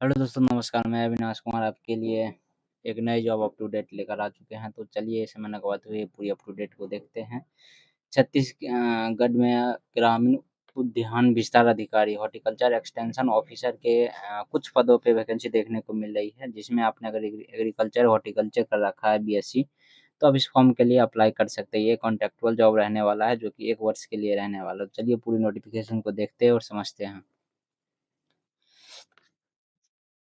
Hello दोस्तों, नमस्कार। मैं अविनाश कुमार आपके लिए एक नई जॉब अप टू डेट लेकर आ चुके हैं। तो चलिए समय न गवाते हुए पूरी अप टू डेट को देखते हैं। छत्तीसगढ़ में ग्रामीण उद्यान विस्तार अधिकारी, हॉर्टिकल्चर एक्सटेंशन ऑफिसर के कुछ पदों पे वैकेंसी देखने को मिल रही है, जिसमें आपने अगर एग्रीकल्चर हॉर्टिकल्चर कर रखा है बीएससी, तो आप इस फॉर्म के लिए अप्लाई कर सकते हैं। ये कॉन्ट्रेक्चुअल जॉब रहने वाला है, जो कि 1 वर्ष के लिए रहने वाला है। चलिए पूरी नोटिफिकेशन को देखते हैं और समझते हैं।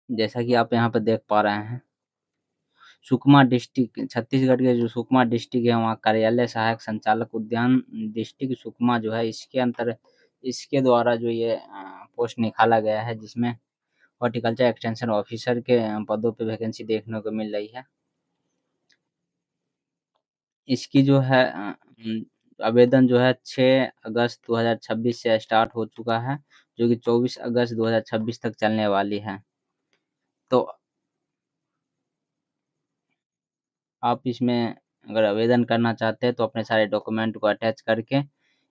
जैसा कि आप यहाँ पे देख पा रहे हैं, सुकमा डिस्ट्रिक्ट, छत्तीसगढ़ के जो सुकमा डिस्ट्रिक्ट है, वहाँ कार्यालय सहायक संचालक उद्यान डिस्ट्रिक्ट सुकमा जो है, इसके द्वारा जो ये पोस्ट निकाला गया है, जिसमें हॉर्टिकल्चर एक्सटेंशन ऑफिसर के पदों पे वैकेंसी देखने को मिल रही है। इसकी जो है आवेदन जो है 6 अगस्त 2026 से स्टार्ट हो चुका है, जो कि 24 अगस्त 2026 तक चलने वाली है। तो आप इसमें अगर आवेदन करना चाहते हैं, तो अपने सारे डॉक्यूमेंट को अटैच करके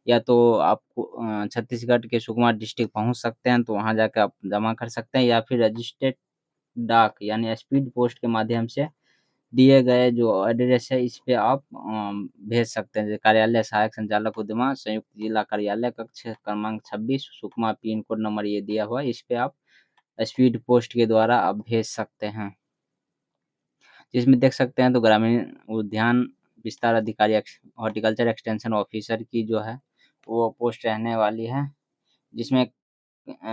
या तो आपको छत्तीसगढ़ के सुकमा डिस्ट्रिक्ट पहुँच सकते हैं, तो वहाँ जाके आप जमा कर सकते हैं, या फिर रजिस्टर्ड डाक यानी स्पीड पोस्ट के माध्यम से दिए गए जो एड्रेस है, इस पे आप भेज सकते हैं। जैसे कार्यालय सहायक संचालक उद्यमा, संयुक्त जिला कार्यालय, कक्ष क्रमांक 26, सुकमा, पिन कोड नंबर ये दिया हुआ है। इस पे आप स्पीड पोस्ट के द्वारा आप भेज सकते हैं। जिसमें देख सकते हैं, तो ग्रामीण उद्यान विस्तार अधिकारी हॉर्टिकल्चर एक्सटेंशन ऑफिसर की जो है वो पोस्ट रहने वाली है, जिसमें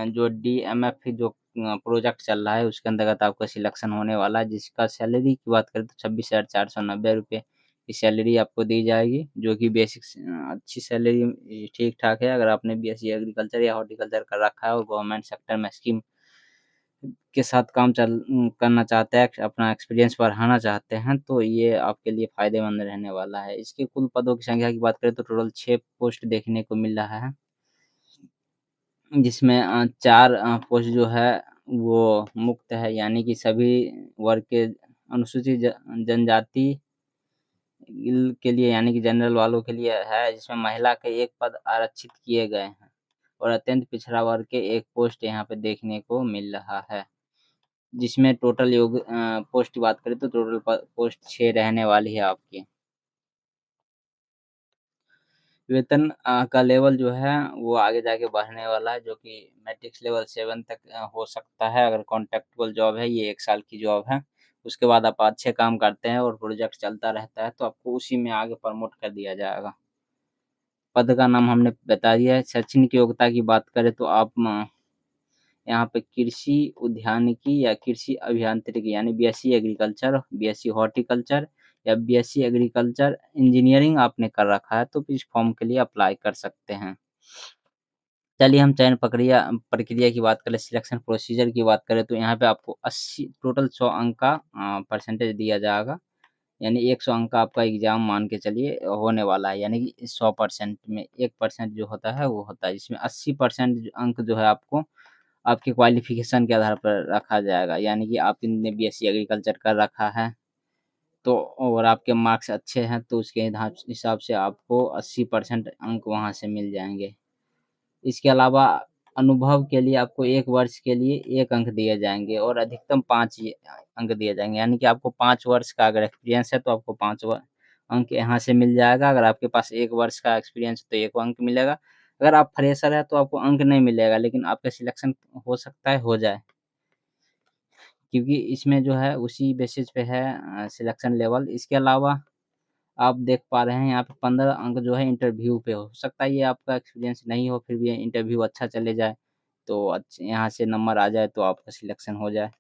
जो डीएमएफ जो प्रोजेक्ट चल रहा है, उसके अंतर्गत आपका सिलेक्शन होने वाला है। जिसका सैलरी की बात करें तो 26,490 रुपये की सैलरी आपको दी जाएगी, जो कि बेसिक अच्छी सैलरी ठीक ठाक है। अगर आपने बीएससी एग्रीकल्चर या हॉर्टिकल्चर कर रखा है और गवर्नमेंट सेक्टर में स्कीम के साथ काम करना चाहते हैं, अपना एक्सपीरियंस बढ़ाना चाहते हैं, तो ये आपके लिए फ़ायदेमंद रहने वाला है। इसके कुल पदों की संख्या की बात करें तो टोटल 6 पोस्ट देखने को मिल रहा है, जिसमें 4 पोस्ट जो है वो मुक्त है, यानी कि सभी वर्ग के अनुसूचित जनजाति के लिए, यानी कि जनरल वालों के लिए है, जिसमें महिला के 1 पद आरक्षित किए गए हैं और अत्यंत पिछड़ा वर्ग के 1 पोस्ट यहाँ पे देखने को मिल रहा है। जिसमें टोटल पोस्ट की बात करें तो टोटल पोस्ट 6 रहने वाली है आपकी। वेतन का लेवल जो है वो आगे जाके बढ़ने वाला है, जो कि मैट्रिक्स लेवल 7 तक हो सकता है। अगर कॉन्ट्रैक्चुअल जॉब है, ये 1 साल की जॉब है। उसके बाद आप अच्छे काम करते हैं और प्रोजेक्ट चलता रहता है, तो आपको उसी में आगे प्रमोट कर दिया जाएगा। पद का नाम हमने बता दिया है। शैक्षणिक योग्यता की बात करें तो आप यहाँ पे कृषि उद्यानिकी या कृषि अभियांत्रिकी यानी बीएससी एग्रीकल्चर, बीएससी हॉर्टिकल्चर या बीएससी एग्रीकल्चर इंजीनियरिंग आपने कर रखा है, तो इस फॉर्म के लिए अप्लाई कर सकते हैं। चलिए हम चयन प्रक्रिया प्रक्रिया की बात करें, सिलेक्शन प्रोसीजर की बात करें, तो यहाँ पे आपको 80 टोटल 100 अंक का परसेंटेज दिया जाएगा। यानी 100 अंक का आपका एग्ज़ाम मान के चलिए होने वाला है, यानी कि 100% में 1% जो होता है वो होता है। इसमें 80% अंक जो है आपको आपके क्वालिफ़िकेशन के आधार पर रखा जाएगा, यानी कि आपने बीएससी एग्रीकल्चर कर रखा है, तो और आपके मार्क्स अच्छे हैं, तो उसके हिसाब से आपको 80% अंक वहाँ से मिल जाएँगे। इसके अलावा अनुभव के लिए आपको 1 वर्ष के लिए 1 अंक दिए जाएँगे और अधिकतम 5 अंक दिए जाएँगे, यानी कि आपको 5 वर्ष का अगर एक्सपीरियंस है, तो आपको 5 अंक यहाँ से मिल जाएगा। अगर आपके पास 1 वर्ष का एक्सपीरियंस है, तो 1 अंक मिलेगा। अगर आप फ्रेशर हैं, तो आपको अंक नहीं मिलेगा, लेकिन आपका सिलेक्शन हो सकता है हो जाए। क्योंकि इसमें जो है उसी बेसिस पे है सिलेक्शन लेवल। इसके अलावा आप देख पा रहे हैं यहाँ पे 15 अंक जो है इंटरव्यू पे हो सकता है, ये आपका एक्सपीरियंस नहीं हो, फिर भी इंटरव्यू अच्छा चले जाए, तो यहाँ से नंबर आ जाए, तो आपका सिलेक्शन हो जाए।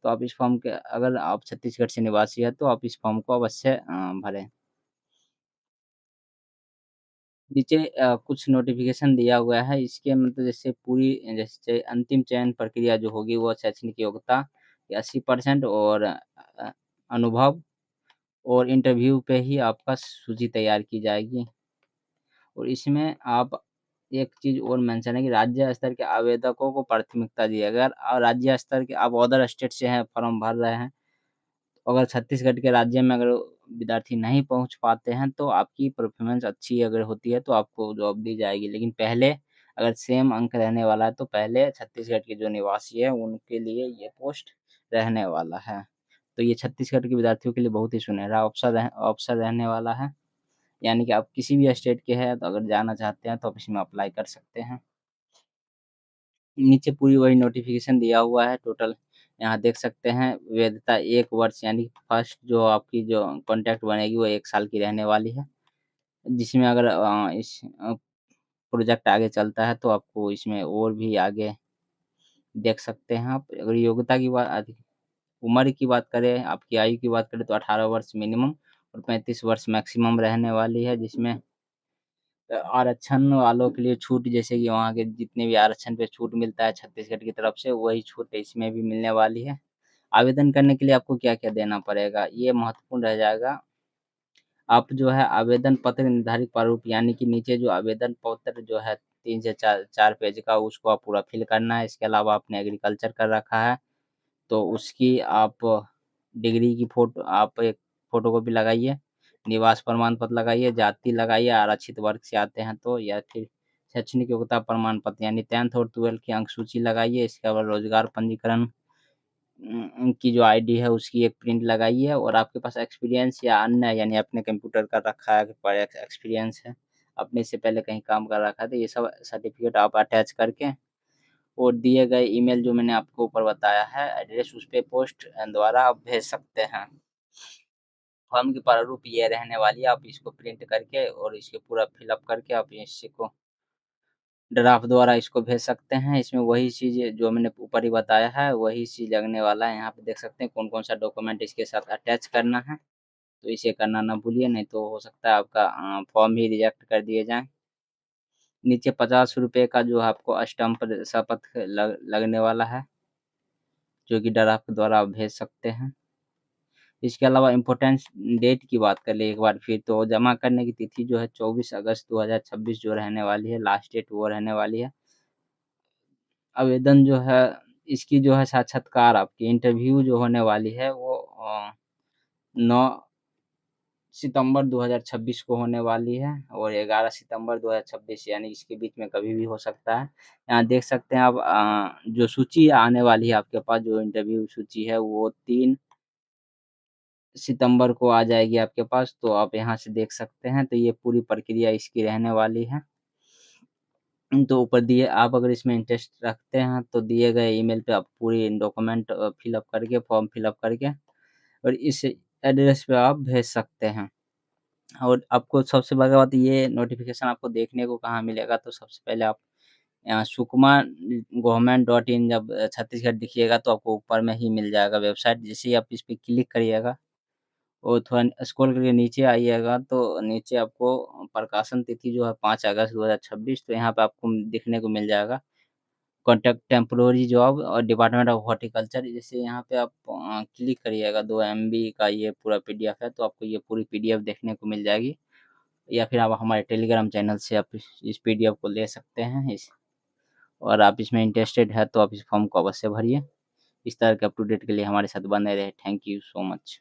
तो आप इस फॉर्म के अगर आप छत्तीसगढ़ से निवासी है, तो आप इस फॉर्म को अवश्य भरें। नीचे कुछ नोटिफ़िकेशन दिया हुआ है, इसके मतलब जैसे अंतिम चयन प्रक्रिया जो होगी, वो शैक्षणिक योग्यता 80% और अनुभव और इंटरव्यू पे ही आपका सूची तैयार की जाएगी। और इसमें आप एक चीज़ और मेंशन है कि राज्य स्तर के आवेदकों को प्राथमिकता दी है। अगर राज्य स्तर के आप अदर स्टेट से हैं, फॉर्म भर रहे हैं, तो अगर छत्तीसगढ़ के राज्य में अगर विद्यार्थी नहीं पहुँच पाते हैं, तो आपकी परफ़ॉर्मेंस अच्छी अगर होती है, तो आपको जॉब दी जाएगी। लेकिन पहले अगर सेम अंक रहने वाला है तो पहले छत्तीसगढ़ के जो निवासी है उनके लिए ये पोस्ट रहने वाला है। तो ये छत्तीसगढ़ के विद्यार्थियों के लिए बहुत ही सुनहरा अवसर रहने वाला है। यानी कि आप किसी भी स्टेट के हैं तो अगर जाना चाहते हैं तो आप इसमें अप्लाई कर सकते हैं। नीचे पूरी वही नोटिफ़िकेशन दिया हुआ है टोटल यहाँ देख सकते हैं वैधता 1 वर्ष यानी फर्स्ट जो आपकी जो कॉन्ट्रैक्ट बनेगी वो 1 साल की रहने वाली है। जिसमें अगर इस प्रोजेक्ट आगे चलता है तो आपको इसमें और भी आगे देख सकते हैं आप। अगर योग्यता की उम्र की बात करें, आपकी आयु की बात करें तो 18 वर्ष मिनिमम और 35 वर्ष मैक्सिमम रहने वाली है जिसमें आरक्षण वालों के लिए छूट जैसे कि वहाँ के जितने भी आरक्षण पे छूट मिलता है छत्तीसगढ़ की तरफ से वही छूट इसमें भी मिलने वाली है। आवेदन करने के लिए आपको क्या-क्या देना पड़ेगा, ये महत्वपूर्ण रह जाएगा। आप जो है आवेदन पत्र निर्धारित प्रारूप यानी कि नीचे जो आवेदन पत्र जो है 3 से 4 पेज का उसको आप पूरा फिल करना है। इसके अलावा आपने एग्रीकल्चर कर रखा है, तो उसकी आप डिग्री की आप एक फ़ोटोकॉपी लगाइए, निवास प्रमाण पत्र लगाइए, जाति लगाइए, आरक्षित वर्ग से आते हैं तो या फिर शैक्षणिक योग्यता प्रमाण पत्र यानी 10th और 12th की अंक सूची लगाइए। इसके अलावा रोज़गार पंजीकरण की जो आईडी है उसकी एक प्रिंट लगाइए और आपके पास एक्सपीरियंस या अन्य यानी आपने कंप्यूटर कर रखा है, एक्सपीरियंस है, आपने इससे पहले कहीं काम कर रखा है, तो ये सब सर्टिफ़िकेट आप अटैच करके और दिए गए ईमेल जो मैंने आपको ऊपर बताया है एड्रेस उस पे पोस्ट द्वारा आप भेज सकते हैं। फॉर्म की प्रारूप ये रहने वाली है, आप इसको प्रिंट करके और इसको पूरा फिल अप करके आप इसको ड्राफ्ट द्वारा इसको भेज सकते हैं। इसमें वही चीज़ जो मैंने ऊपर ही बताया है, वही चीज़ लगने वाला है। यहाँ पे देख सकते हैं कौन-कौन सा डॉक्यूमेंट इसके साथ अटैच करना है, तो इसे करना ना भूलिए, नहीं तो हो सकता है आपका फॉर्म ही रिजेक्ट कर दिए जाएँ। नीचे ₹50 का जो आपको स्टैम्प शपथ लगने वाला है, जो कि ड्राफ्ट द्वारा आप भेज सकते हैं। इसके अलावा इम्पोर्टेंस डेट की बात कर लें एक बार फिर तो जमा करने की तिथि जो है 24 अगस्त 2026 जो रहने वाली है, लास्ट डेट वो रहने वाली है। आवेदन जो है इसकी जो है साक्षात्कार आपकी इंटरव्यू जो होने वाली है वो 9 सितंबर 2026 को होने वाली है और 11 सितंबर 2026 यानी इसके बीच में कभी भी हो सकता है। यहाँ देख सकते हैं आप जो सूची आने वाली है आपके पास जो इंटरव्यू सूची है वो 3 सितंबर को आ जाएगी आपके पास, तो आप यहाँ से देख सकते हैं, तो ये पूरी प्रक्रिया इसकी रहने वाली है। तो ऊपर दिए आप अगर इसमें इंटरेस्ट रखते हैं, तो दिए गए ईमेल पे आप पूरी डॉक्यूमेंट फिल अप करके, फॉर्म फिल अप करके और इस एड्रेस पे आप भेज सकते हैं। और आपको सबसे बड़ा बात ये नोटिफ़िकेशन आपको देखने को कहाँ मिलेगा, तो सबसे पहले आप सुकमा गवर्नमेंट डॉट इन जब छत्तीसगढ़ दिखिएगा, तो आपको ऊपर में ही मिल जाएगा वेबसाइट। जैसे ही आप इस पे क्लिक करिएगा और थोड़ा स्क्रॉल करके नीचे आइएगा तो नीचे आपको प्रकाशन तिथि जो है 5 अगस्त 2026 तो यहाँ पे आपको देखने को मिल जाएगा। कॉन्टैक्ट टेम्पोरेरी जॉब और डिपार्टमेंट ऑफ हॉर्टिकल्चर जैसे यहाँ पे आप क्लिक करिएगा 2 एमबी का ये पूरा पीडीएफ है तो आपको ये पूरी पीडीएफ देखने को मिल जाएगी। या फिर आप हमारे टेलीग्राम चैनल से आप इस पीडीएफ को ले सकते हैं इस और आप इसमें इंटरेस्टेड है तो आप इस फॉर्म को अवश्य भरिए। इस तरह के अप टू डेट के लिए हमारे साथ बने रहें। Thank you so much.